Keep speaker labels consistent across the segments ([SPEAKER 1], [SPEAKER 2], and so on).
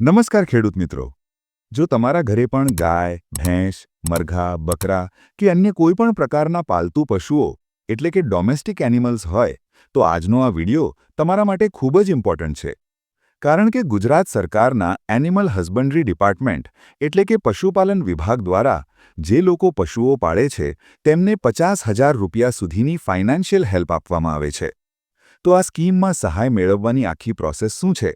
[SPEAKER 1] નમસ્કાર ખેડૂત મિત્રો। જો તમારા ઘરે પણ ગાય, ભેંસ, મરઘા, બકરા કે અન્ય કોઈ પણ પ્રકારના પાલતુ પશુઓ એટલે કે ડોમેસ્ટિક એનિમલ્સ હોય તો આજનો આ વિડિયો તમારા માટે ખૂબ જ ઇમ્પોર્ટન્ટ છે। કારણ કે ગુજરાત સરકારના એનિમલ હસબન્ડરી ડિપાર્ટમેન્ટ એટલે કે પશુપાલન વિભાગ દ્વારા જે લોકો પશુઓ પાળે છે તેમને 50,000 રૂપિયા સુધીની ફાઇનાન્શિયલ હેલ્પ આપવામાં આવે છે। તો આ સ્કીમમાં સહાય મેળવવાની આખી પ્રોસેસ શું છે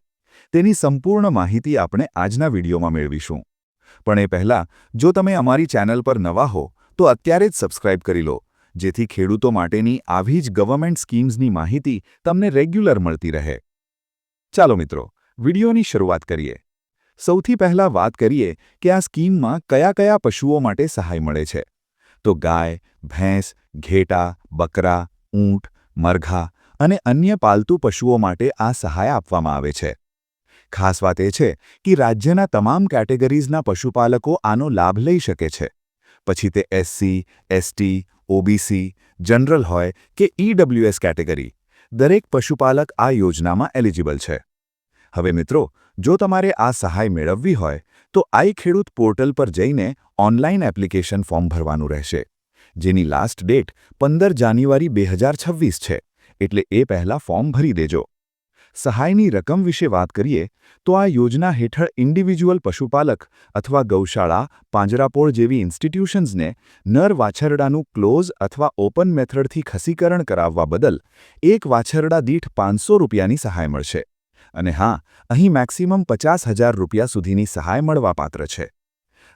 [SPEAKER 1] તેની સંપૂર્ણ માહિતી આપણે આજના વિડીયોમાં મેળવીશું। પણ એ પહેલાં જો તમે અમારી ચેનલ પર નવા હો તો અત્યારે જ સબસ્ક્રાઇબ કરી લો, જેથી ખેડૂતો માટેની આવી જ ગવર્મેન્ટ સ્કીમ્સની માહિતી તમને રેગ્યુલર મળતી રહે। ચાલો મિત્રો, વિડીયોની શરૂઆત કરીએ। સૌથી પહેલાં વાત કરીએ કે આ સ્કીમમાં કયા કયા પશુઓ માટે સહાય મળે છે। તો ગાય, ભેંસ, ઘેટા, બકરા, ઊંટ, મરઘા અને અન્ય પાલતુ પશુઓ માટે આ સહાય આપવામાં આવે છે। ખાસ વાત એ છે કે રાજ્યના તમામ કેટેગરીઝના પશુપાલકો આનો લાભ લઈ શકે છે, પછી તે એસસી, એસટી, ઓબીસી, જનરલ હોય કે ઈડબ્લ્યુએસ કેટેગરી, દરેક પશુપાલક આ યોજનામાં એલિજિબલ છે। હવે મિત્રો, જો તમારે આ સહાય મેળવવી હોય તો આઈ ખેડૂત પોર્ટલ પર જઈને ઓનલાઈન એપ્લિકેશન ફોર્મ ભરવાનું રહેશે, જેની લાસ્ટ ડેટ 15 જાન્યુઆરી 2026 છે, એટલે એ પહેલાં ફોર્મ ભરી દેજો। સહાયની રકમ વિશે વાત કરીએ તો આ યોજના હેઠળ ઇન્ડિવિજ્યુઅલ પશુપાલક અથવા ગૌશાળા, પાંજરાપોળ જેવી ઇન્સ્ટિટ્યુશન્સને નર વાછરડાનું ક્લોઝ અથવા ઓપન મેથડથી ખસીકરણ કરાવવા બદલ એક વાછરડા દીઠ 500 રૂપિયાની સહાય મળશે। અને હા, અહીં મેક્સિમમ 50,000 રૂપિયા સુધીની સહાય મળવાપાત્ર છે।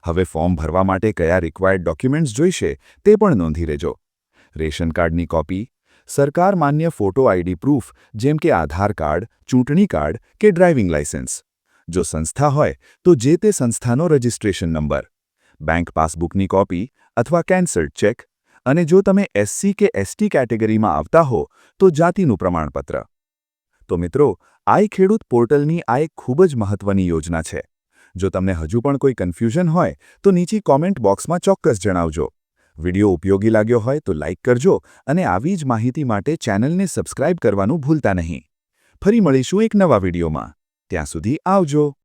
[SPEAKER 1] હવે ફોર્મ ભરવા માટે કયા રિક્વાયર્ડ ડોક્યુમેન્ટ્સ જોઈશે તે પણ નોંધી લેજો। રેશન કાર્ડની કોપી, સરકાર માન્ય ફોટો આઈડી પ્રૂફ જેમ કે આધાર કાર્ડ, ચૂંટણી કાર્ડ કે ડ્રાઇવિંગ લાયસન્સ, જો સંસ્થા હોય તો જે તે સંસ્થાનો રજિસ્ટ્રેશન નંબર, બેંક પાસબુકની કોપી અથવા કેન્સલ્ડ ચેક, અને જો તમે એસસી કે એસટી કેટેગરીમાં આવતા હો તો જાતિનું પ્રમાણપત્ર। તો મિત્રો, આઈ ખેડૂત પોર્ટલની આ એક ખૂબ જ મહત્વની યોજના છે। જો તમને હજુ પણ કોઈ કન્ફ્યુઝન હોય તો નીચે કોમેન્ટ બોક્સમાં ચોક્કસ જણાવજો। વિડીયો ઉપયોગી લાગ્યો હોય તો લાઇક કરજો અને આવી જ માહિતી માટે ચેનલને સબસ્ક્રાઇબ કરવાનું ભૂલતા નહીં। ફરી મળીશું એક નવા વિડીયોમાં। ત્યાં સુધી આવજો।